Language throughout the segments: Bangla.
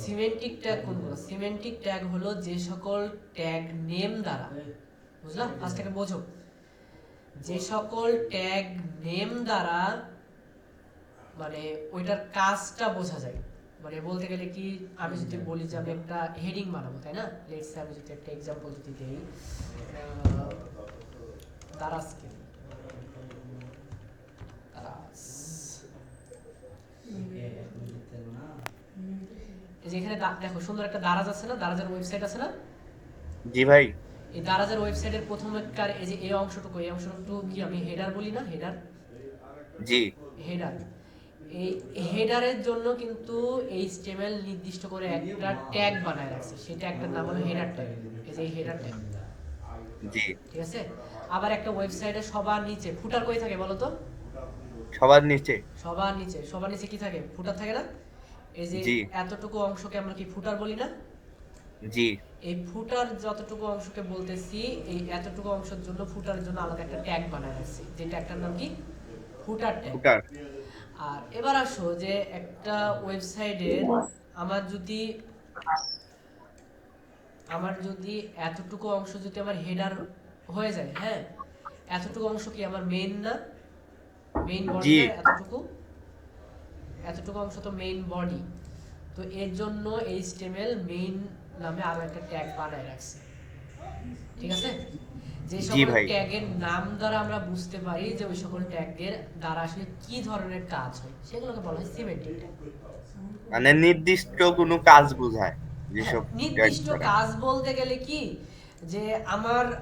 সিমেন্টিক ট্যাগ কোনগুলো? সিমেন্টিক ট্যাগ হলো যে সকল ট্যাগ নেম দ্বারা, বুঝলাম, ফার্স্টটাকে বোঝো, যে সকল ট্যাগ নেম দ্বারা মানে ওইটার কাজটা বোঝা যায়। মানে বলতে গেলে কি, আমি যদি বলি যে আমি একটা হেডিং বানাবো, তাই না? লেটস সে আমি যদি একটা एग्जांपल যদি দেই, দারাজকে দারাজ, এই যে এখানে দেখো সুন্দর একটা দারাজ আছে না, দারাজের ওয়েবসাইট আছে না? জি ভাই। এই দারাজের ওয়েবসাইটের প্রথম একটা এই যে এই অংশটুকু কি আমি হেডার বলি না? হেডার, জি হেডার, এই হেডারের জন্য কিন্তু এইচটিএমএল নির্দিষ্ট করে একটা ট্যাগ বানায় রাখছে, সেই ট্যাগটার নাম হলো হেডার ট্যাগ। এই যে হেডার ট্যাগ, জি। ঠিক আছে? আবার একটা ওয়েবসাইটে সবার নিচে ফুটার কই থাকে বলো তো? সবার নিচে। সবার নিচে কি থাকে? ফুটার থাকে না? এই যে জি এতটুকু অংশকে আমরা কি ফুটার বলি না? জি এই ফুটার যতটুকু অংশকে বলতেছি, এই এতটুকু অংশের জন্য ফুটারের জন্য আলাদা একটা ট্যাগ বানায় রাখছি, যে ট্যাগটার নাম কি? ফুটার ট্যাগ। ফুটার। আর এবার আসো যে একটা ওয়েবসাইটের আমার যদি এতটুকু অংশ যদি আমার হেডার হয়ে যায়, হ্যাঁ, এতটুকু অংশ কি আমার মেইন না? মেইন বডি জি না? এতটুকু অংশ তো মেইন বডি। তো এর জন্য এইচটিএমএল মেইন নামে আরো একটা ট্যাগ বানায় রাখছে, ঠিক আছে? যে জি সকল ভাই। ট্যাগের নাম দ্বারা আমরা বুঝতে পারি যে ওই সকল ট্যাগের দ্বারা আসলে কি ধরনের কাজ হয়, সেগুলোকে বলা হয় সিমেন্টিক ট্যাগ। মানে নির্দিষ্ট কোনো কাজ বোঝায় হ্যাঁ, যেসব ট্যাগ নির্দিষ্ট দ্বারা। কাজ বলতে গেলে কি, যে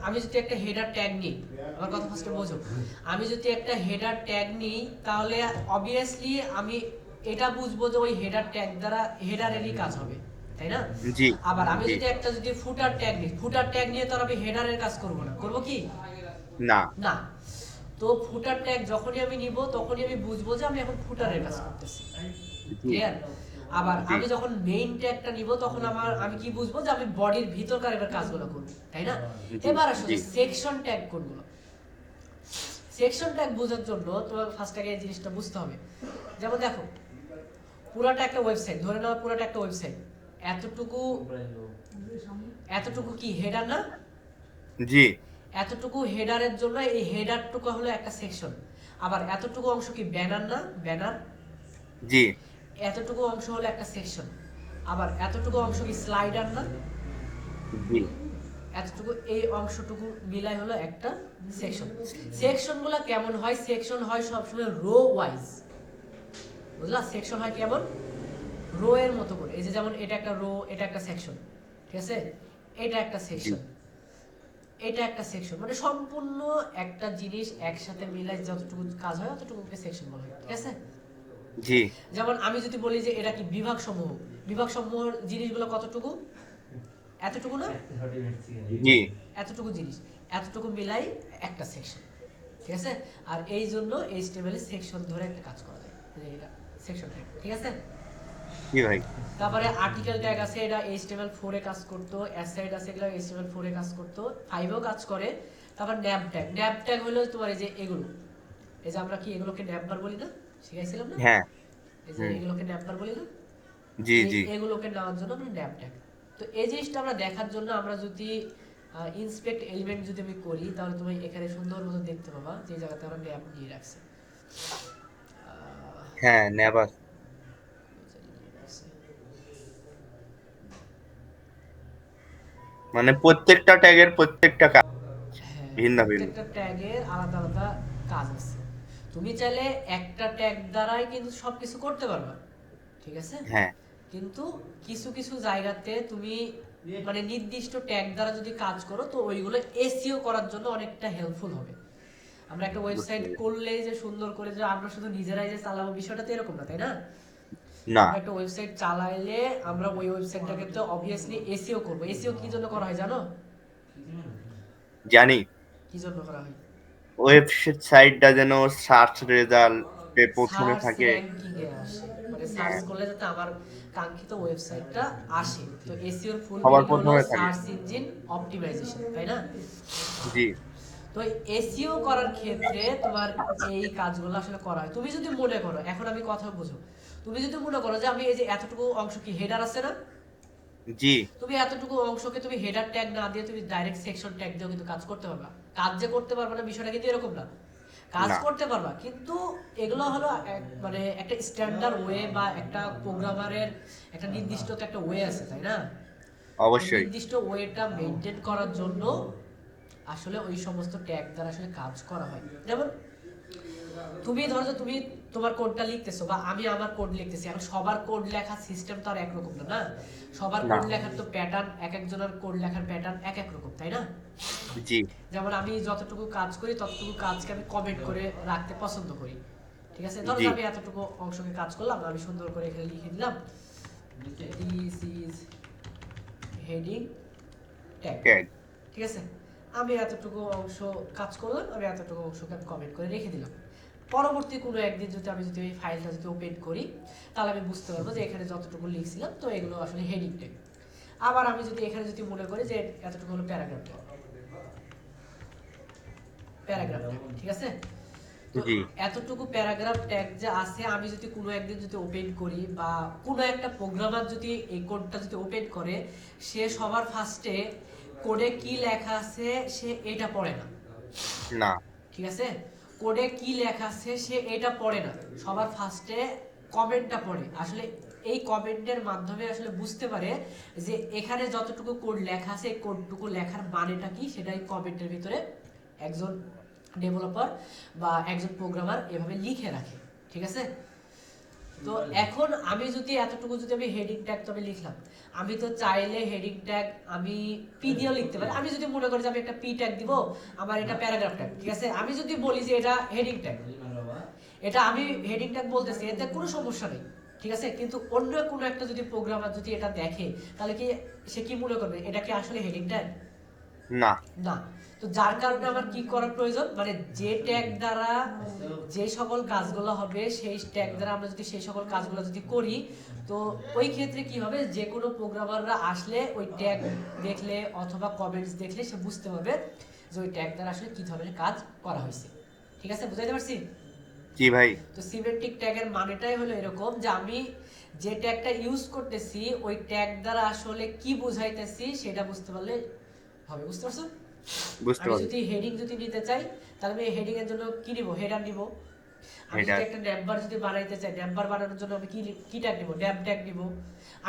আমি যদি একটা হেডার ট্যাগ নিই, আমার কথা ফার্স্টে বোঝো, আমি যদি একটা হেডার ট্যাগ নিই তাহলে অবভিয়াসলি আমি এটা বুঝবো যে ওই হেডার ট্যাগ দ্বারা হেডারেরই কাজ হবে, তাই না? জি আবার আমি জি। যদি ফুটার ট্যাগ নিই, ফুটার ট্যাগ নিয়ে তো আর আমি হেডারের কাজ করব না, করব কি? না। না। তো ফুটার ট্যাগ যখনই আমি নিব তখনই আমি বুঝবো যে আমি এখন ফুটারের কাজ করতেছি, জি ক্লিয়ার? আবার জি আমি যখন মেইন ট্যাগটা নিব তখন আমি কি বুঝবো যে আমি বডির ভিতরকার এবার কাজগুলো করব, তাই না? জি এবার আসো জি যে সেকশন ট্যাগ কোনগুলো। সেকশন ট্যাগ বোঝার জন্য তোমার ফার্স্ট আগে এই জিনিসটা বুঝতে হবে। যেমন দেখো, পুরাটা একটা ওয়েবসাইট, ধরে নাও পুরাটা একটা ওয়েবসাইট, এতটুকু এতটুকু কি হেডার না? জি এতটুকু হেডারের জন্য এই হেডারটুকু হলো একটা সেকশন। আবার এতটুকু অংশ কি ব্যানার না? ব্যানার। জি এতটুকু অংশ হলো একটা সেকশন। আবার এতটুকু অংশ কি স্লাইডার না? জি এতটুকু এই অংশটুকু মিলাই হলো একটা সেকশন। সেকশনগুলো কেমন হয়? সেকশন হয় সবসময় রো ওয়াইজ, বুঝলা? সেকশন হয় কেমন? রো এর মতো করে। এই যে যেমন এটা একটা রো, এটা একটা সেকশন, ঠিক আছে? এটা একটা জি সেকশন, এটা একটা সেকশন, মানে সম্পূর্ণ একটা জিনিস একসাথে মিলাই যতটুকু কাজ হয় ততটুকুকে সেকশন বলা হয়, ঠিক আছে? জি যেমন আমি যদি বলি যে এটা কি বিভাগ সমূহ, বিভাগ সমূহের জিনিসগুলো কতটুকু? এতটুকু না? জি এতটুকু জিনিস, এতটুকু মিলাই একটা সেকশন, ঠিক আছে? আর এই জন্য এইচটিএমএল এ সেকশন ধরে একটা কাজ করা যায়, এটা সেকশন ট্যাগ, ঠিক আছে? জি ভাই। তারপরে আর্টিকেল ট্যাগ আছে, এটা এইচটিএমএল4 এ কাজ করতো। অ্যাসাইড আছে, এগুলো এইচটিএমএল4 এ কাজ করতো, 5 এও কাজ করে। তারপর ন্যাব ট্যাগ হলো তোমার এই যে এগুলো, এই যে আমরা কি এগুলোকে ন্যাব বার বলি না? শিখাইছিলাম না? হ্যাঁ। এই যে হুম। এগুলোকে ন্যাব বার বলি না? জি এই জি এগুলোকে নেওয়ার জন্য আমরা ন্যাব ট্যাগ। তো এই জিনিসটা আমরা দেখার জন্য আমরা যদি ইন্সপেক্ট এলিমেন্ট যদি আমি করি তাহলে তুমি এখানে সুন্দর মতো দেখতে পাবা যে জায়গাতে আমরা ন্যাব নিয়ে রাখছি। হ্যাঁ নেভার। মানে প্রত্যেকটা ট্যাগের প্রত্যেকটা কাজ হ্যাঁ, ভিন্ন ভিন্ন। প্রত্যেকটা ট্যাগের আলাদা আলাদা কাজ আছে। তুমি চাইলে একটা ট্যাগ দ্বারাই কিন্তু সবকিছু করতে পারবা, ঠিক আছে? হ্যাঁ কিন্তু কিছু কিছু জায়গাতে তুমি মানে নির্দিষ্ট ট্যাগ দ্বারা যদি কাজ করো তো ওইগুলো এসইও করার জন্য অনেকটা হেল্পফুল হবে। আমরা একটা বুঝতে ওয়েবসাইট পেরেছি। করলেই যে সুন্দর করে যে আমরা শুধু নিজেরাই যে চালাবো বিষয়টা তো এরকম না, তাই না? না। আমরা একটা ওয়েবসাইট চালাইলে আমরা ওই ওয়েবসাইটটাকে তো অবভিয়াসলি এসইও করবো। এসইও কি জন্য করা হয় জানো? জানি। কি জন্য করা হয়? ওয়েবসাইটটা যেন সার্চ রেজাল্টে প্রথমে সার্চ থাকে। র‍্যাঙ্কিং এ আসে, মানে সার্চ হ্যাঁ, করলে যাতে আমার কাঙ্ক্ষিত ওয়েবসাইটটা আসে। তো এসইও এর ফুল সবার মিনিং হলো প্রথমে থাকে। সার্চ ইঞ্জিন অপটিমাইজেশন, তাই না? জি তো তো এসইও করার ক্ষেত্রে তোমার এই কাজগুলো আসলে করা হয়। তুমি যদি মনে করো, এখন আমি কথা বুঝো, তুমি যদি মনে করো যে আমি এই যে এতটুকু অংশ কি হেডার আছে না, জি তুমি এতটুকু অংশকে তুমি হেডার ট্যাগ না দিয়ে তুমি ডাইরেক্ট সেকশন ট্যাগ দিয়েও কিন্তু কাজ করতে পারবা। কাজ যে করতে পারবা না বিষয়টা কিন্তু এরকম না, কাজ না করতে পারবা, কিন্তু এগুলো হলো মানে একটা স্ট্যান্ডার্ড ওয়ে বা একটা প্রোগ্রামারের একটা নির্দিষ্ট তো একটা ওয়ে আছে, তাই না? ওই অবশ্যই। নির্দিষ্ট ওয়েটা মেনটেন করার জন্য আসলে ওই সমস্ত ট্যাগ দ্বারা আসলে কাজ করা হয়। যেমন তুমি ধরো যে তুমি তোমার কোডটা লিখতেছো বা আমি আমার কোড লিখতেছি, এখন সবার কোড লেখার সিস্টেম তো আর একরকম না, না? সবার না কোড লেখার তো প্যাটার্ন, এক একজনের কোড লেখার প্যাটার্ন এক এক রকম, তাই না? জি যেমন আমি যতটুকু কাজ করি ততটুকু কাজকে আমি কমেন্ট করে রাখতে পছন্দ করি, ঠিক আছে? ধরো জি যে আমি এতটুকু অংশকে কাজ করলাম, আমি সুন্দর করে এখানে লিখে দিলাম this is heading tag, tag ঠিক আছে? আমি এতটুকু অংশ কাজ করলাম, আমি এতটুকু অংশকে আমি কমেন্ট করে রেখে দিলাম। পরবর্তী কোনো একদিন যদি আমি যদি এই ফাইলটা যদি ওপেন করি, তাহলে আমি বুঝতে পারবো যে এখানে যতটুকু লিখছিলাম তো এগুলো আসলে হেডিং ট্যাগ। আবার আমি যদি এখানে যদি মনে করি যে এতটুকু হলো প্যারাগ্রাফ ট্যাগ, প্যারাগ্রাফ ট্যাগ, ঠিক আছে? তো জি এতটুকু প্যারাগ্রাফ ট্যাগ যে আছে, আমি যদি কোনো একদিন যদি ওপেন করি বা কোনো একটা প্রোগ্রামার যদি এই কোডটা যদি ওপেন করে, সে সবার ফার্স্টে কোডে কি লেখা আছে সে এটা পড়ে না, না ঠিক আছে? কোডে কি লেখা আছে সে এটা পড়ে না, সবার ফার্স্টে কমেন্টটা পড়ে। আসলে এই কমেন্টের মাধ্যমে আসলে বুঝতে পারে যে এখানে যতটুকু কোড লেখা আছে এই কোডটুকু লেখার মানেটা কি, সেটাই কমেন্টের ভিতরে একজন ডেভেলপার বা একজন প্রোগ্রামার এভাবে লিখে রাখে, ঠিক আছে? তো এখন আমি যদি এতটুকু যদি আমি হেডিং ট্যাগ তো আমি লিখলাম, আমি তো চাইলে হেডিং ট্যাগ আমি পি দিয়েও লিখতে পারি। আমি যদি মনে করি যে আমি একটা পি ট্যাগ দিব, আমার এটা প্যারাগ্রাফ ট্যাগ, ঠিক আছে? আমি যদি বলি যে এটা হেডিং ট্যাগ, এটা আমি হেডিং ট্যাগ বলতেছি, এতে কোনো সমস্যা নেই, ঠিক আছে? কিন্তু অন্য কোনো একটা যদি প্রোগ্রামার যদি এটা দেখে, তাহলে কি সে কি মনে করবে এটা কি আসলে হেডিং ট্যাগ? না না। তো যার কারণে আমার কি করার প্রয়োজন, মানে যে ট্যাগ দ্বারা যে সকল কাজগুলো হবে সেই ট্যাগ দ্বারা আমরা যদি সেই সকল কাজগুলো যদি করি, তো ওই ক্ষেত্রে কি হবে, যে কোনো প্রোগ্রামাররা আসলে ওই ট্যাগ দেখলে অথবা কমেন্টস দেখলে সে বুঝতে পারবে যে ওই ট্যাগ দ্বারা আসলে কি ধরনের কাজ করা হয়েছে, ঠিক আছে? বুঝাইতে পারছি? জি ভাই তো সিমেন্টিক ট্যাগের মানেটাই হলো এরকম যে আমি যে ট্যাগটা ইউজ করতেছি ওই ট্যাগ দ্বারা আসলে কি বুঝাইতেছি সেটা বুঝতে পারলে হবে। বুঝতে পারছো? বুঝতে আমি পারি। যদি হেডিং যদি নিতে চাই, তাহলে আমি হেডিং এর জন্য কি নিব, হেডার নিব। আমি যদি হেডার একটা নাম্বার যদি বানাইতে চাই, নাম্বার বানানোর জন্য আমি কি কি ট্যাগ নিব, ন্যাম ট্যাগ নিব।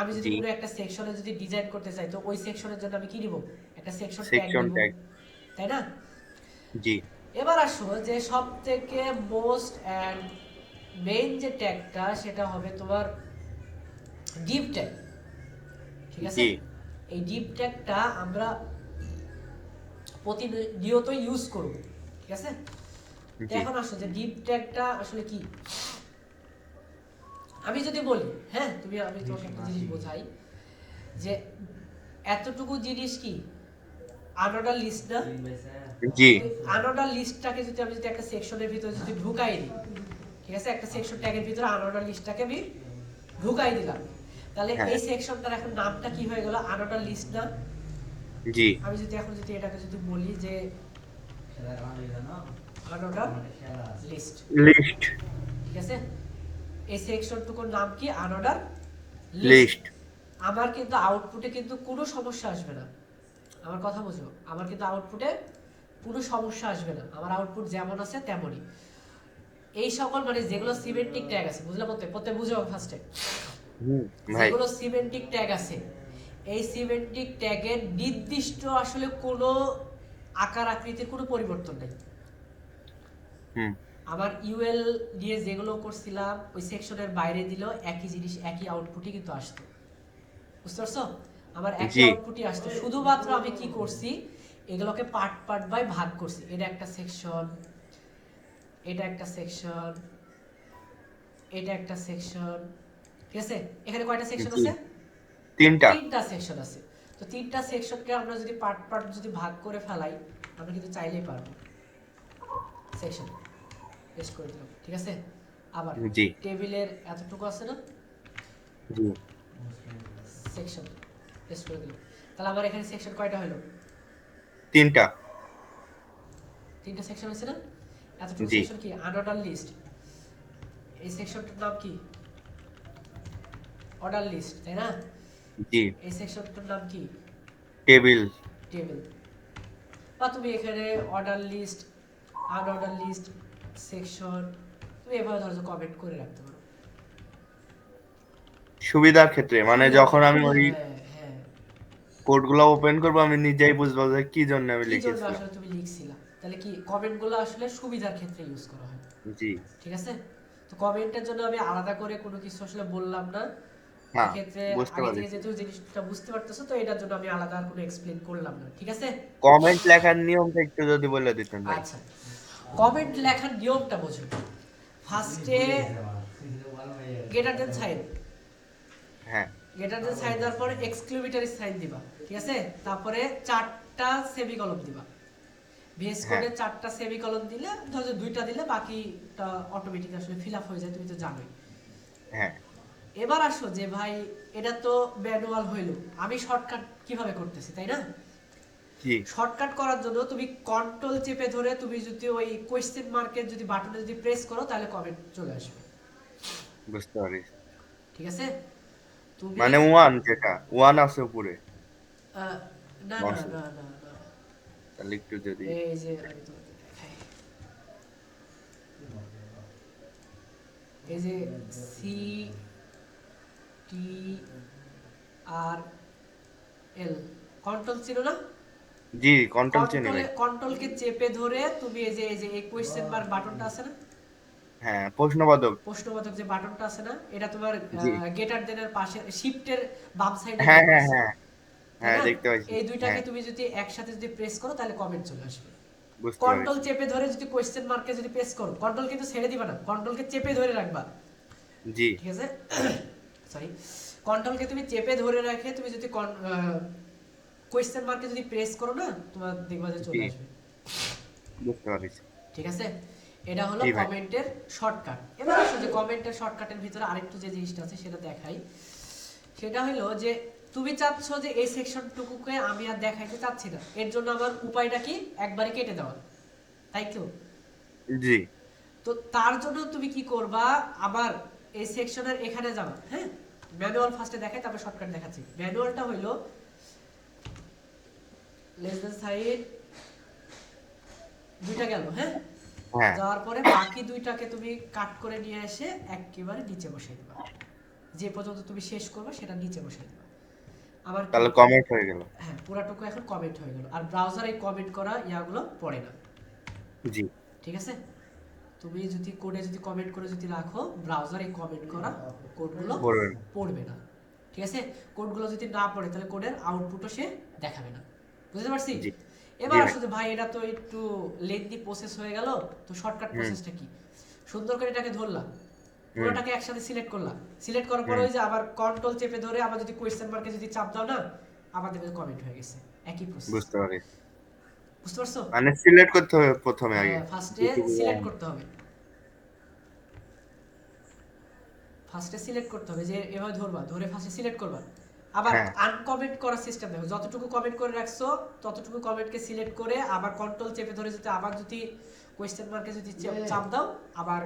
আমি যদি জি কোনো একটা সেকশনে যদি ডিজাইন করতে চাই, তো ওই সেকশনের জন্য আমি কি নিব, একটা সেকশন ট্যাগ সেকশন নিব, ট্যাগ তাই না? জি এবার আসো যে সব থেকে মোস্ট অ্যান্ড মেইন যে ট্যাগটা সেটা হবে তোমার ডিপ ট্যাগ, ঠিক আছে? জি এই ডিপ ট্যাগটা আমরা প্রতিনিয়ত ইউজ করব, ঠিক আছে? তো জি এখন আসো যে ডিপ ট্যাগটা আসলে কি। আমি যদি বলি, হ্যাঁ তুমি, আমি তোমাকে একটা জিনিস বোঝাই যে এতটুকু জিনিস কি আনঅর্ডার লিস্ট না? জি আনঅর্ডার লিস্টটাকে যদি আমি যদি একটা সেকশনের ভিতরে যদি ঢুকাই দিই, ঠিক আছে? একটা সেকশন ট্যাগের ভিতরে আনঅর্ডার লিস্টটাকে আমি ঢুকাই দিলাম, তাহলে হ্যাঁ এই সেকশনটার এখন নামটা কি হয়ে গেল, আনঅর্ডার লিস্ট না? জি আমি যদি এখন যদি এটাকে যদি বলি যে আনঅর্ডার লিস্ট, লিস্ট ঠিক আছে? এই সেকশনটুকুর নাম কি, আনঅর্ডার লিস্ট। লিস্ট আমার কিন্তু আউটপুটে কিন্তু কোনো সমস্যা আসবে না, আমার কথা বুঝো, আমার কিন্তু আউটপুটে কোনো সমস্যা আসবে না, আমার আউটপুট যেমন আছে তেমনই। এই সকল মানে যেগুলো সিমেন্টিক ট্যাগ আছে, বুঝলে? প্রত্যেক বুঝো ফার্স্টে, ভাই যেগুলো সিমেন্টিক ট্যাগ আছে, এই সিমেন্টিক ট্যাগের নির্দিষ্ট আসলে কোনো আকার আকৃতির কোনো পরিবর্তন নেই। হুম আমার ইউএল দিয়ে যেগুলো করছিলাম ওই সেকশনের বাইরে দিলেও একই জিনিস, একই আউটপুটই কিন্তু আসতো। বুঝতে পারছো? আমার একই জি আউটপুটই আসতো, শুধুমাত্র আমি কি করছি, এগুলোকে পার্ট পার্ট বাই ভাগ করছি। এটা একটা সেকশন, এটা একটা সেকশন, এটা একটা সেকশন, ঠিক আছে? এখানে কয়টা সেকশন জি আছে? তিনটা তিনটা সেকশন আছে। তো তিনটা সেকশনকে আমরা যদি পার্ট পার্ট যদি ভাগ করে ফেলাই, আমরা কিন্তু চাইলেই পারবো। সেকশন পেস্ট করে দিলাম, ঠিক আছে? আবার জি টেবিলের এতটুকু আছে না, জি সেকশন পেস্ট করে দিলাম। তাহলে আমার এখানে সেকশন কয়টা হলো? তিনটা তিনটা সেকশন হয়েছে না? এতটুকু জি সেকশন কি আনঅর্ডার লিস্ট, এই সেকশনটার নাম কি অর্ডার লিস্ট, তাই না? জি এই সেকশনটার নাম কি টেবিল। টেবিল। বা তুমি এখানে order list, unordered list, section, তুমি এভাবে ধরো কমেন্ট করে রাখতে পারো সুবিধার ক্ষেত্রে মানে সুবিধার যখন ক্ষেত্রে। আমি ওই হ্যাঁ হ্যাঁ, কোডগুলো ওপেন করবো আমি নিজেই বুঝবো যে কি জন্য আমি কি জন্য লিখেছিলাম। আসলে তুমি লিখছিলা, তাহলে কি কমেন্টগুলো আসলে সুবিধার ক্ষেত্রে ইউজ করা হয়, জি ঠিক আছে? তো কমেন্টের জন্য আমি আলাদা করে কোনো কিছু আসলে বললাম না, হ্যাঁ এক্ষেত্রে বুঝতে আগে থেকে পারছি। যেহেতু জিনিসটা বুঝতে পারতেছো, তো এটার জন্য আমি আলাদা আর কোনো এক্সপ্লেন করলাম না, ঠিক আছে? কমেন্ট লেখার নিয়মটা একটু যদি বলে দিতেন ভাই। আচ্ছা, কমেন্ট লেখার নিয়মটা বোঝো। ফার্স্টে গ্রেটার দেন সাইন, হ্যাঁ গ্রেটার দেন সাইন দেওয়ার পরে এক্সক্লেমেটরি সাইন দিবা, ঠিক আছে? তারপরে চারটা সেমিকলন দিবা। ভিএস হ্যাঁ কোডে চারটা সেমিকলন দিলে, ধরো যে দুইটা দিলে বাকিটা অটোমেটিক আসলে ফিল আপ হয়ে যায়, তুমি তো জানোই। হ্যাঁ এবার আসো যে ভাই এটা তো ম্যানুয়াল হইলো, আমি শর্টকাট কিভাবে করতেছি, তাই না? জি শর্টকাট করার জন্য তুমি কন্ট্রোল চেপে ধরে তুমি যদি ওই কোয়েশ্চেন মার্কের যদি বাটনে যদি প্রেস করো, তাহলে কমেন্ট চলে আসবে, বুঝতে পারি। ঠিক আছে? তুমি মানে ওয়ান, যেটা ওয়ান আছে উপরে না না মাউসে, না না না, তাহলে একটু যদি। এই যে আমি তোমাকে দেখাই, এই যে সি টি আর এল, কন্ট্রোল ছিল না? জি কন্ট্রোল চিনি ভাই। কন্ট্রোলকে চেপে ধরে তুমি এই যে এই কোয়েশ্চেন মার্ক বাটনটা আছে না, হ্যাঁ প্রশ্নবোধক। প্রশ্নবোধক যে বাটনটা আছে না, এটা তোমার জি গেটার দেনের পাশে শিফটের বাম সাইডে হ্যাঁ দেওয়া হ্যাঁ আছে, হ্যাঁ তাই হ্যাঁ না? দেখতে পাচ্ছি। এই দুইটাকে হ্যাঁ তুমি যদি একসাথে যদি প্রেস করো, তাহলে কমেন্ট চলে আসবে। বুঝতে কন্ট্রোল পারছি। চেপে ধরে যদি কোয়েশ্চেন মার্কে যদি প্রেস করো, কন্ট্রোল কিন্তু ছেড়ে দিবা না, কন্ট্রোলকে চেপে ধরে রাখবা, জি ঠিক আছে? সরি, কন্ট্রোলকে তুমি চেপে ধরে রাখে তুমি যদি কোয়েশ্চেন মার্কে যদি প্রেস করো না, তোমার দেখবা যে জি চলে আসবে, বুঝতে পারছি। ঠিক আছে? এটা হলো জি ভাই। কমেন্টের শর্টকাট। এবার আসো যে কমেন্টের শর্টকাটের ভিতরে আরেকটু যে জিনিসটা আছে সেটা দেখাই। সেটা হলো যে তুমি চাচ্ছ যে এই সেকশনটুকুকে আমি আর দেখাইতে চাচ্ছি না, এর জন্য আমার উপায়টা কি, একবারে কেটে দেওয়া, তাই তো? জি তো তার জন্য তুমি কি করবা, আবার এই সেকশনের এখানে যাবা, হ্যাঁ? ম্যানুয়াল ফার্স্টে দেখাই, তারপর শর্টকাট দেখাচ্ছি। ম্যানুয়ালটা হইলো লেস দ্যান সাইড, দুইটা গেল, হ্যাঁ? হ্যাঁ যাওয়ার পরে বাকি দুইটাকে তুমি কাট করে নিয়ে এসে একেবারে নিচে বসিয়ে দিবা, যে পর্যন্ত তুমি শেষ করবে সেটা নিচে বসিয়ে দিবা। আবার কি, তাহলে কমেন্ট হয়ে গেল। হ্যাঁ পুরাটুকু এখন কমেন্ট হয়ে গেল, আর ব্রাউজার এই কমেন্ট করা ইয়াগুলো পড়ে না, জি ঠিক আছে? তুমি যদি কোডে যদি কমেন্ট করে যদি রাখো, ব্রাউজার এই কমেন্ট করা কোডগুলো বলবেন। পড়বে না, ঠিক আছে? কোডগুলো যদি না পড়ে, তাহলে কোডের আউটপুটও সে দেখাবে না, বুঝতে পারছি? জি জি এবার ভাই। আসলে ভাই এটা তো একটু লেন্দি প্রসেস হয়ে গেল, তো শর্টকাট হুম প্রসেসটা কি, সুন্দর করে এটাকে ধরলাম, হুম পুরোটাকে একসাথে সিলেক্ট করলাম, সিলেক্ট করার পরে হুম ওই যে আবার কন্ট্রোল চেপে ধরে আবার যদি কোয়েশ্চেন মার্কে যদি চাপ দাও না, আবার দেখবে কমেন্ট হয়ে গেছে, একই প্রসেস, বুঝতে পারি। বুঝতে পারছো? মানে সিলেক্ট করতে হবে প্রথমে আগে। হ্যাঁ, ফার্স্টে যেটুকু সিলেক্ট করতে হবে, ফার্স্টে সিলেক্ট করতে হবে, যে এভাবে ধরবা, ধরে ফার্স্টে সিলেক্ট করবা, আবার হ্যাঁ আনকমেন্ট করার সিস্টেম দেখো, যতটুকু কমেন্ট করে রাখছো ততটুকু কমেন্টকে সিলেক্ট করে আবার কন্ট্রোল চেপে ধরে যদি আবার যদি কোয়েশ্চেন মার্কে যদি চাপ দাও, আবার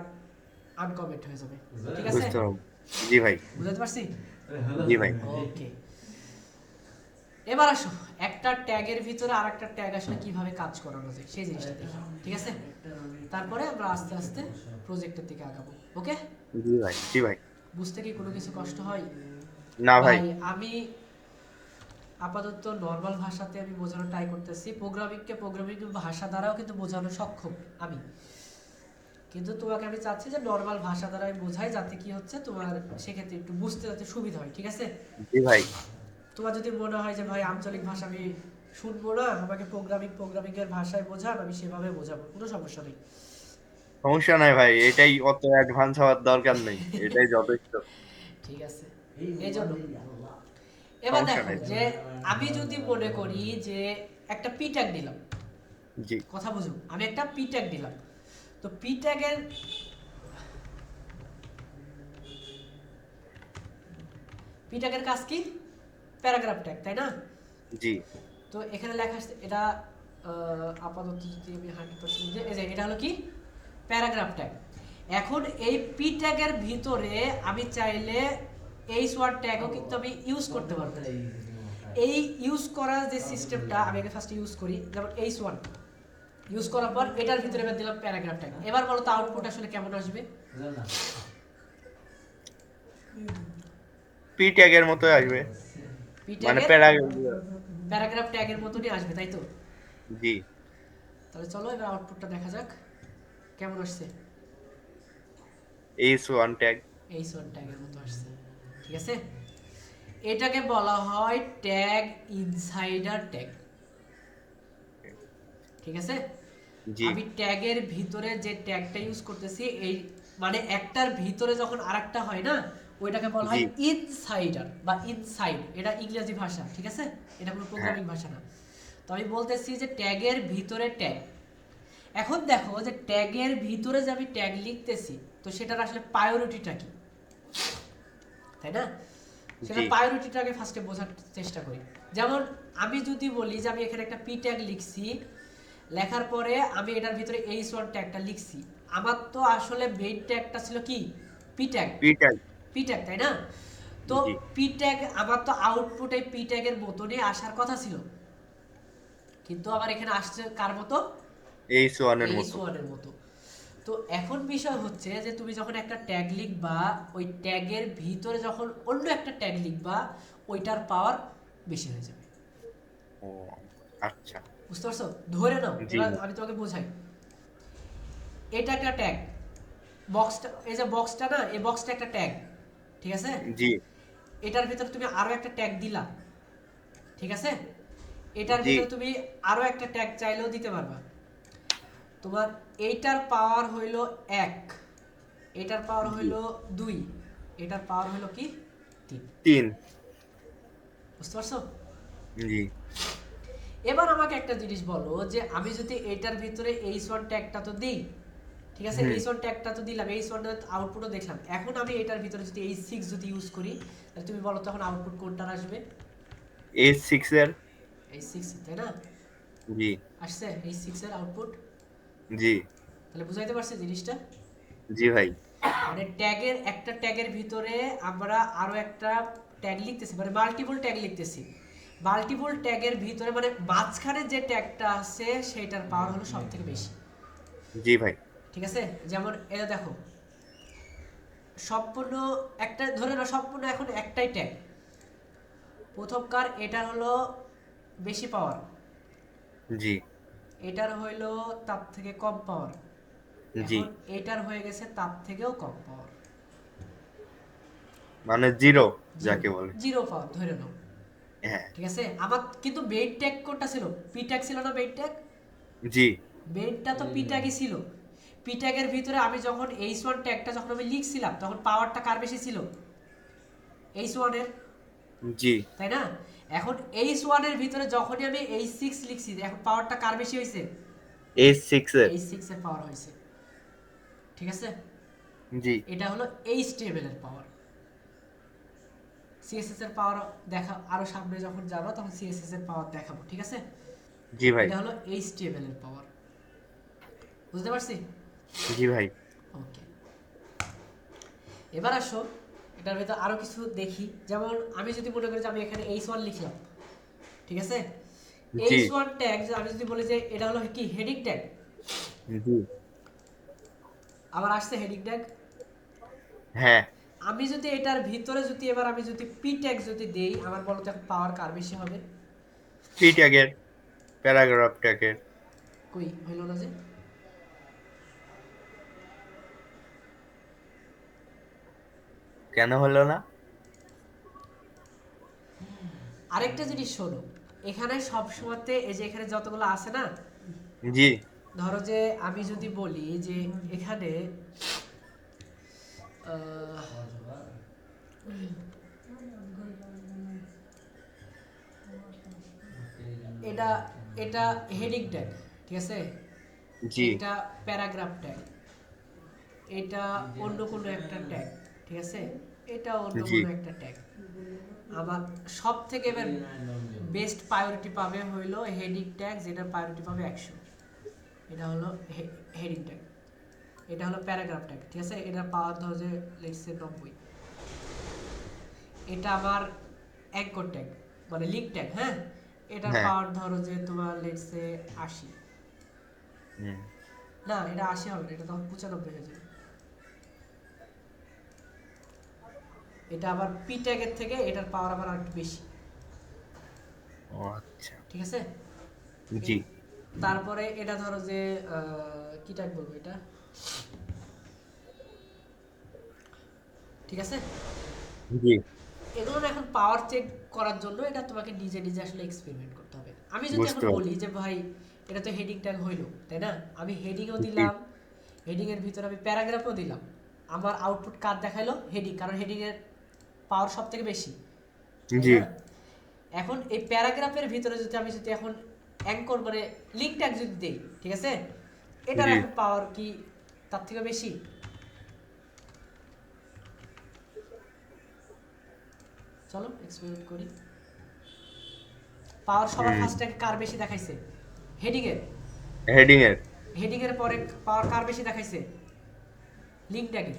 আনকমেন্ট হয়ে যাবে, ঠিক আছে? বুঝতে পারবো। জি ভাই। বুঝতে পারছি? জি ভাই। ওকে, এবার আসো একটা ট্যাগের ভিতরে আরেকটা ট্যাগ আসলে কিভাবে কাজ করানো যায় সেই জিনিসটা দেখি, ঠিক আছে? তারপরে আমরা আস্তে আস্তে প্রজেক্টের দিকে আগাবো, ওকে? জি ভাই। জি ভাই। বুঝতে কি কোনো কিছু কষ্ট হয়? না ভাই। ভাই আমি আপাতত নর্মাল ভাষাতে আমি বোঝানোর ট্রাই করতেছি, প্রোগ্রামিং ভাষা দ্বারাও কিন্তু বোঝানো সক্ষম আমি, কিন্তু তোমাকে আমি চাচ্ছি যে নর্মাল ভাষা দ্বারা আমি বোঝাই, যাতে কি হচ্ছে তোমার সেক্ষেত্রে একটু বুঝতে যাতে সুবিধা হয়, ঠিক আছে? জি ভাই। তোমার যদি মনে হয় যে ভাই আঞ্চলিক ভাষা আমি শুনবো না, আমাকে প্রোগ্রামিং এর ভাষায় বোঝান, আমি সেভাবে বোঝাবো, কোনো সমস্যা নেই। সমস্যা নাই ভাই, এটাই অত অ্যাডভান্স হওয়ার দরকার নেই, এটাই যথেষ্ট। ঠিক আছে, এই জন্য এবার সমস্যা দেখো নাই। যে আমি যদি মনে করি যে একটা পি ট্যাগ দিলাম, জি কথা বুঝো, আমি একটা পি ট্যাগ দিলাম, তো পি ট্যাগের কাজ কি, প্যারাগ্রাফ ট্যাগ, তাই না? জি তো এখানে লেখা আছে এটা আপাতত যদি আমি 100% এই যে এটা হলো কি প্যারাগ্রাফ ট্যাগ। এখন এই পি ট্যাগের ভিতরে আমি চাইলে h1 ট্যাগও কিন্তু আমি ইউজ করতে পারবো। এই ইউজ করার যে সিস্টেমটা আমি আগে ফার্স্ট ইউজ করি, যেমন h1 ইউজ করার পর এটার ভিতরে এবার দিলাম প্যারাগ্রাফ ট্যাগ। এবার বলো তো আউটপুট আসলে কেমন আসবে? পি ট্যাগের মতো আসবে, পি মানে ট্যাগের প্যারাগ্রাফ ট্যাগের মতনই আসবে, তাই তো? জি। তাহলে চলো এবার আউটপুটটা দেখা যাক কেমন আসছে। h1 tag. h1 ট্যাগের মতো আসছে, ঠিক আছে? এটাকে বলা হয় ট্যাগ ইনসাইডার ট্যাগ, ঠিক আছে? জি আমি ট্যাগের ভিতরে যে ট্যাগটা ইউজ করতেছি, এই মানে একটার ভিতরে যখন আরেকটা হয় না, ওইটাকে বলা হয় জি ইনসাইডার বা ইনসাইড। এটা ইংরেজি ভাষা, ঠিক আছে? এটা কোনো হ্যাঁ প্রোগ্রামিং ভাষা না। তো আমি বলতেছি যে ট্যাগের ভিতরে ট্যাগ। এখন দেখো যে ট্যাগের ভিতরে যে আমি ট্যাগ লিখতেছি, তো সেটার আসলে প্রায়োরিটিটা কি, তাই না? সেটা জি প্রায়োরিটিটাকে ফার্স্টে বোঝার চেষ্টা করি। যেমন আমি যদি বলি যে আমি এখানে একটা পি ট্যাগ লিখছি, লেখার পরে আমি এটার ভিতরে h1 ট্যাগটা লিখছি, আমার তো আসলে মেইন ট্যাগটা ছিল কি P tag. P tag. P tag, তাই না? তো জি পি ট্যাগ আমার তো আউটপুটে পি ট্যাগের মতনই আসার কথা ছিল, কিন্তু আবার এখানে আসছে কার মতো? h1 এর মতো। h1 এর মতো। তো এখন বিষয় হচ্ছে যে তুমি যখন একটা ট্যাগ লিখবা, ওই ট্যাগের ভিতরে যখন অন্য একটা ট্যাগ লিখবা, ওইটার পাওয়ার বেশি হয়ে যাবে। ও আচ্ছা। বুঝতে পারছো? ধরে নাও, জি এবার আমি তোমাকে বোঝাই। এটা একটা ট্যাগ, বক্সটা, এই যে বক্সটা না, এই বক্সটা একটা ট্যাগ, ঠিক আছে? জি এটার ভিতরে তুমি আরো একটা ট্যাগ দিলা, ঠিক আছে? এটার জি ভিতরে তুমি আরো একটা ট্যাগ চাইলেও দিতে পারবা। তোমার এইটার পাওয়ার হইল 1, এটার পাওয়ার জি হইল 2, এটার পাওয়ার হইল কি 3। 3। বুঝতে পারছো? জি এবার আমাকে একটা জিনিস বলো যে আমি যদি এটার ভিতরে h1 ট্যাগটা তো দেই, ঠিক আছে? হুম। h1 ট্যাগটা তো দিলাম, h1 এর আউটপুটও দেখলাম। এখন আমি এটার ভিতরে যদি h6 যদি ইউজ করি, তাহলে তুমি বলো তখন আউটপুট কোনটার আসবে? h6 এর। h6, তাই না? জি আসছে h6 এর আউটপুট। জি তাহলে বুঝাইতে পারছি জিনিসটা? জি ভাই। মানে ট্যাগের একটা ট্যাগের ভিতরে আমরা আরো একটা ট্যাগ লিখতেছি, মানে মাল্টিপল ট্যাগ লিখতেছি। মাল্টিপল ট্যাগের ভিতরে মানে মাঝখানে যে ট্যাগটা আছে সেটার পাওয়ার হলো সবথেকে বেশি, জি ভাই। ঠিক আছে? যেমন এটা দেখো, সম্পূর্ণ একটা ধরে নাও, সম্পূর্ণ এখন একটাই ট্যাগ। প্রথমকার এটা হলো বেশি পাওয়ার, জি এটার হইলো তার থেকে কম পাওয়ার, জি এখন এটার হয়ে গেছে তার থেকেও কম পাওয়ার। মানে জিরো জিরো, যাকে বলে। জিরো পাওয়ার ধরে নাও, হ্যাঁ। ঠিক আছে? আমার কিন্তু মেইন ট্যাগ কোনটা ছিল? পি ট্যাগ ছিল না মেইন ট্যাগ? জি মেইনটা তো পি ট্যাগই ছিল। পি ট্যাগের ভিতরে আমি যখন h1 ট্যাগটা যখন আমি লিখছিলাম, তখন পাওয়ারটা কার বেশি ছিল? h1 এর, জি তাই না? এখন h1 এর ভিতরে যখনই আমি h6 লিখছি, এখন পাওয়ারটা কার বেশি হয়েছে? h6 এর। h6 এর পাওয়ার হয়েছে, ঠিক আছে? জি এটা হলো html এর পাওয়ার। css এর পাওয়ার দেখা আরো সামনে যখন যাবো তখন css এর পাওয়ার দেখাবো, ঠিক আছে? জি ভাই। এটা হলো html এর পাওয়ার। বুঝতে পারছি? জি ভাই। ওকে, এবার আসো এটার ভেতর আরো কিছু দেখি। যেমন আমি যদি মনে করি যে আমি এখানে h1 লিখলাম, ঠিক আছে? জি h1 ট্যাগ আমি যদি বলি যে এটা হলো কি হেডিং ট্যাগ, জি আবার আসছে হেডিং ট্যাগ। হ্যাঁ। আমি যদি এটার ভিতরে যদি এবার আমি যদি পি ট্যাগ যদি দেই, আমার বলো তো পাওয়ার কার বেশি হবে? পি ট্যাগের, প্যারাগ্রাফ ট্যাগের। কই হইলো না যে? কেন হলো না? আরেকটা জিনিস শোনো, এখানে সব সময়তে এই যে এখানে যতগুলো আছে না, জি ধরো যে আমি যদি বলি যে এখানে আহ, এটা এটা হেডিং ট্যাগ, ঠিক আছে? জি এটা প্যারাগ্রাফ ট্যাগ, এটা অন্য কোনো একটা ট্যাগ, ঠিক আছে? এটা অন্য জি কোনো একটা ট্যাগ। আবার সব থেকে এবার বেস্ট প্রায়োরিটি পাবে হইলো হেডিং ট্যাগ, যেটা প্রায়োরিটি পাবে 100। এটা হলো হেডিং ট্যাগ। এটা হলো প্যারাগ্রাফ ট্যাগ, ঠিক আছে? এটা পাওয়ার ধরো যে লেটস সে 90। এটা আমার অ্যাঙ্কর ট্যাগ মানে লিঙ্ক ট্যাগ, হ্যাঁ? এটার হ্যাঁ। পাওয়ার ধরো যে তোমার লেটস সে 80। হুম। না, এটা 80 হবে না, এটা তখন 95 হয়ে যাবে। এটা আবার পি ট্যাগের থেকে এটার পাওয়ার আবার একটু বেশি, ও আচ্ছা। ঠিক আছে? জি তারপরে এটা ধরো যে কি ট্যাগ বলবো এটা, ঠিক আছে? জি এগুলো না এখন পাওয়ার চেক করার জন্য এটা তোমাকে নিজে নিজে আসলে এক্সপেরিমেন্ট করতে হবে। আমি যদি এখন বুঝতে পারছি। বলি যে ভাই এটা তো হেডিং ট্যাগ হইলো, তাই না? আমি হেডিংও জি দিলাম, হেডিং এর ভিতরে আমি প্যারাগ্রাফও দিলাম, আমার আউটপুট কার দেখাইলো? হেডিং, কারণ হেডিং এর পাওয়ার সব থেকে বেশি, তাই জি না? এখন এই প্যারাগ্রাফের ভিতরে যদি আমি যদি এখন অ্যাঙ্কর মানে লিঙ্ক ট্যাগ যদি দেই, ঠিক আছে? এটার জি এখন পাওয়ার কি তার থেকে বেশি? চলো এক্সপেরিমেন্ট করি। পাওয়ার সবার হুম। ফার্স্টে কার বেশি দেখাইছে? হেডিং এর। হেডিং এর হেডিং এর পরে পাওয়ার কার বেশি দেখাইছে? লিঙ্ক ট্যাগের,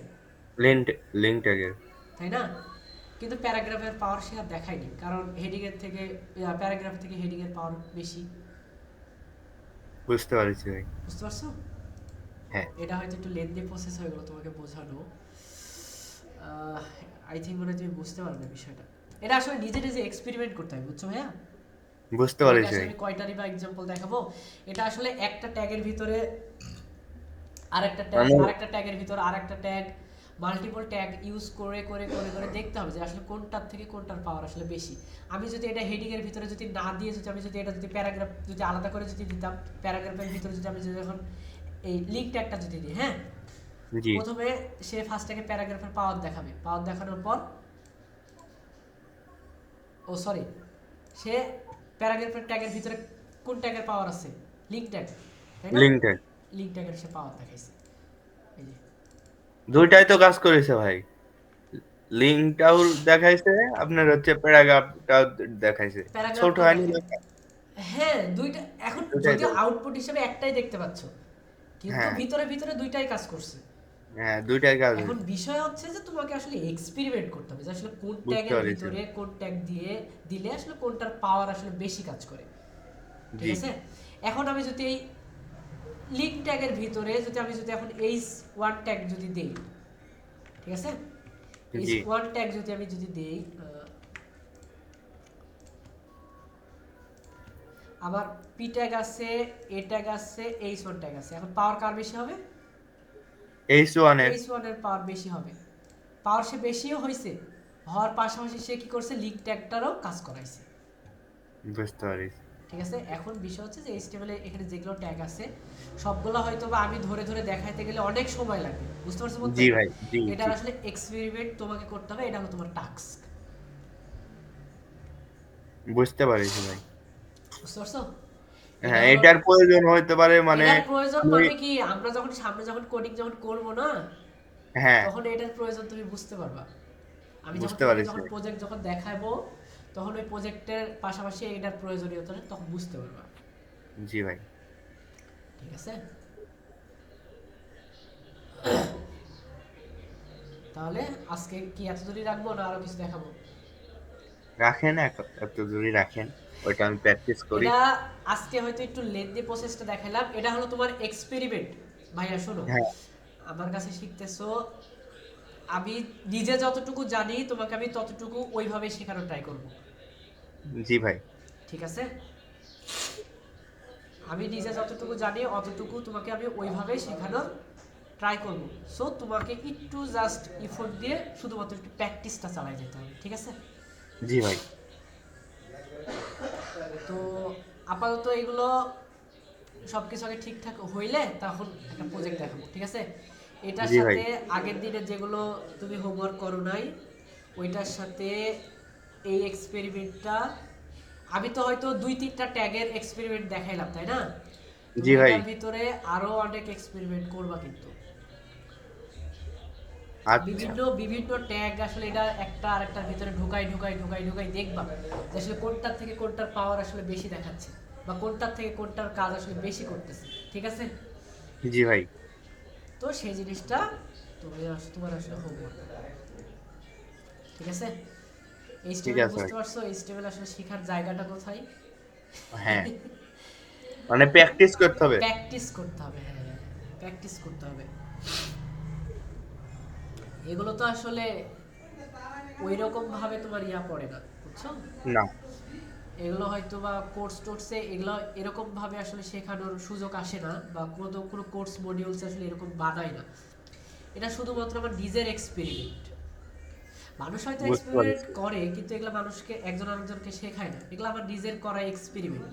লিঙ্ক লিঙ্ক ট্যাগের। তাই না? কিন্তু প্যারাগ্রাফের পাওয়ার সে আর দেখায়নি, কারণ হেডিং এর থেকে প্যারাগ্রাফ থেকে হেডিং এর পাওয়ার বেশি। বুঝতে পারছি ভাই। বুঝতে পারছো? হ্যাঁ এটা হয়তো একটু লেন্দি প্রসেস হয়ে গেল তোমাকে বোঝানো। আই থিঙ্ক মনে হয় তুমি বুঝতে পারবে বিষয়টা। এটা আসলে নিজে নিজে এক্সপেরিমেন্ট করতে হবে, বুঝছো ভাইয়া? বুঝতে তোমাকে পারছি আসলে ভাই। আমি কয়টারই বা এক্সাম্পল দেখাবো। এটা আসলে একটা ট্যাগের ভিতরে আরেকটা ট্যাগ, মানে আরেকটা ট্যাগের ভিতরে আরেকটা ট্যাগ, মাল্টিপল ট্যাগ ইউজ করে করে করে করে দেখতে হবে যে আসলে কোনটার থেকে কোনটার পাওয়ার আসলে বেশি। আমি যদি এটা হেডিং এর ভিতরে যদি না দিয়ে যদি আমি যদি এটা যদি প্যারাগ্রাফ যদি আলাদা করে যদি দিতাম, প্যারাগ্রাফের ভিতরে যদি আমি যদি এখন এই লিঙ্ক ট্যাগটা যদি দিই, হ্যাঁ? জি প্রথমে সে ফার্স্ট থেকে প্যারাগ্রাফের পাওয়ার দেখাবে, পাওয়ার দেখানোর পর ও সরি সে প্যারাগ্রাফের ট্যাগের ভিতরে কোন ট্যাগের পাওয়ার আছে? লিঙ্ক ট্যাগ, তাই না? লিঙ্ক ট্যাগ লিঙ্ক ট্যাগের সে পাওয়ার দেখাইছে, এই যে দুইটাই তো কাজ করেছে ভাই। লিঙ্কটাও দেখাইছে, আপনার হচ্ছে প্যারাগ্রাফটাও দেখাইছে। ছোট প্যারাগ্রাফটাও হয়নি দেখেন। লেখা? হ্যাঁ, দুইটা এখন দুইটাই যদিও তো। আউটপুট হিসেবে একটাই দেখতে পাচ্ছ, কিন্তু হ্যাঁ ভিতরে ভিতরে দুইটাই কাজ করছে। হ্যাঁ দুইটাই কাজ এখন হয়েছে। বিষয় হচ্ছে যে তোমাকে আসলে এক্সপেরিমেন্ট করতে হবে যে আসলে কোন বুঝতে ট্যাগের পারছি ভিতরে ভাই। কোন ট্যাগ দিয়ে দিলে আসলে কোনটার পাওয়ার আসলে বেশি কাজ করে, ঠিক জি আছে? এখন আমি যদি এই লিঙ্ক ট্যাগের ভিতরে যদি আমি যদি এখন এইচ ওয়ান ট্যাগ যদি দেই, ঠিক আছে? এইচ জি ওয়ান ট্যাগ যদি আমি যদি দেই, আমার পি ট্যাগ আছে, এ ট্যাগ আছে, এইচ ওয়ান ট্যাগ আছে, এখন পাওয়ার কার বেশি হবে? H1 এর। এইচ ওয়ান এর পাওয়ার বেশি হবে। পাওয়ার সে বেশিও হয়েছে, হওয়ার পাশাপাশি সে কি করছে? লিঙ্ক ট্যাগটারও কাজ করাইছে, বুঝতে পারছি। ঠিক আছে? এখন বিষয় হচ্ছে যে এইচটিএমএল এর এখানে যেগুলো ট্যাগ আছে সবগুলো হয়তো বা আমি ধরে ধরে দেখাইতে গেলে অনেক সময় লাগবে, বুঝতে পারছো বলতে? জি ভাই জি এটার জি আসলে এক্সপেরিমেন্ট তোমাকে করতে হবে, এটা হলো তোমার টাস্ক, বুঝতে পারছি ভাই। বুঝতে পারছো? এটা হ্যাঁ হলো, এটার প্রয়োজন হইতে পারে মানে এটার প্রয়োজন তুমি। মানে কি আমরা যখন সামনে যখন কোডিং যখন করবো না, হ্যাঁ তখন এটার প্রয়োজন তুমি বুঝতে পারবা। আমি যখন বুঝতে তোমাকে পারছি যখন ভাই। প্রজেক্ট যখন দেখাবো, তখন ওই প্রজেক্টের পাশাপাশি এটার প্রয়োজনীয়তা তখন বুঝতে পারবা, জি ভাই। ঠিক আছে? তাহলে আজকে কি এত দূরই রাখবো না আরো কিছু দেখাবো? রাখেন এত দূরই রাখেন, ওইটা আমি প্র্যাকটিস করি। এটা আজকে হয়তো একটু লেন্দি প্রসেসটা দেখালাম, এটা হলো তোমার এক্সপেরিমেন্ট। ভাইয়া শোনো, হ্যাঁ আমার কাছে শিখতেছো, আমি নিজে যতটুকু জানি তোমাকে আমি ততটুকু ওইভাবে শেখানোর ট্রাই করব, জি ভাই। ঠিক আছে? আমি নিজে যতটুকু জানি অতটুকু তোমাকে আমি ওইভাবে শেখানোর ট্রাই করব। সো তোমাকে একটু জাস্ট ইফোর্ট দিয়ে শুধুমাত্র একটু প্র্যাকটিসটা চালাই যেতে হবে, ঠিক আছে? জি ভাই। তো আপাতত এগুলো সব কিছু আগে ঠিকঠাক হইলে তখন একটা প্রজেক্ট দেখাবো, ঠিক আছে? এটার জি ভাই। সাথে আগের দিনে যেগুলো তুমি হোমওয়ার্ক করো নাই ওইটার সাথে এই এক্সপেরিমেন্টটা, আমি তো হয়তো 2-3টা ট্যাগের এক্সপেরিমেন্ট দেখাইলাম, তাই না? তুমি জি ভাই। এটার ভিতরে আরো অনেক এক্সপেরিমেন্ট করবা কিন্তু, আচ্ছা বিভিন্ন বিভিন্ন ট্যাগ আসলে এটা একটা আরেকটার ভিতরে ঢুকাই দেখবা যে আসলে কোনটার থেকে কোনটার পাওয়ার আসলে বেশি দেখাচ্ছে বা কোনটার থেকে কোনটার কাজ আসলে বেশি করতেছে, ঠিক আছে? জি ভাই। তো সেই জিনিসটা তোমার আসলে হোমওয়ার্ক, ঠিক আছে? ঠিক এইচটিএমএল আছে ভাই। বুঝতে পারছো? এইচটিএমএল আসলে শেখার জায়গাটা কোথায়? হ্যাঁ, মানে প্র্যাকটিস করতে হবে। প্র্যাকটিস করতে হবে, হ্যাঁ প্র্যাকটিস করতে হবে। এগুলো তো আসলে ওই রকম ভাবে তোমার ইয়া পড়ে না, বুঝছো? না। এগুলো হয়তো বা কোর্স টোর্সে এগুলো এরকম ভাবে আসলে শেখানোর সুযোগ আসে না, বা কোনো কোর্স মডিউলস আসলে এরকম বানায় না। এটা শুধুমাত্র আমার নিজের এক্সপেরিমেন্ট। মানুষ হয়তো বুঝতে এক্সপেরিমেন্ট পারছি। করে, কিন্তু এগুলো মানুষকে একজন আরেকজনকে শেখায় না। এগুলো আমার নিজের করা এক্সপেরিমেন্ট।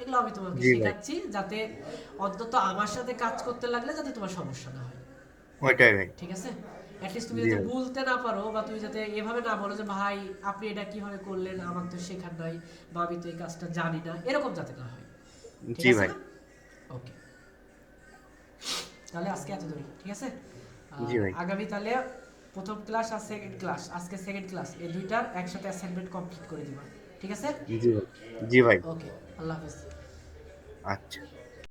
এগুলো আমি তোমাকে জি ভাই। শেখাচ্ছি যাতে অন্তত আমার সাথে কাজ করতে লাগলে যাতে তোমার সমস্যা না হয়, ওইটাই ভাই। ঠিক আছে? অ্যাটলিস্ট তুমি জি যাতে ভাই। বলতে না পারো, বা তুমি যাতে এভাবে না বলো যে ভাই আপনি এটা কিভাবে করলেন, আমাকে তো শেখার নাই, বা আমি তো এই কাজটা জানি না, এরকম যাতে না হয়, ঠিক জি আছে ভাই। না? ওকে, তাহলে আজকে এত দূরই, ঠিক আছে? জি আর ভাই। আগামী তাহলে প্রথম ক্লাস আর সেকেন্ড ক্লাস, আজকে সেকেন্ড ক্লাস, এই দুইটার একসাথে অ্যাসাইনমেন্ট কমপ্লিট করে দিবা, ঠিক আছে? জি ভাই। জি ভাই। ওকে, আল্লাহ হাফেজ। আচ্ছা।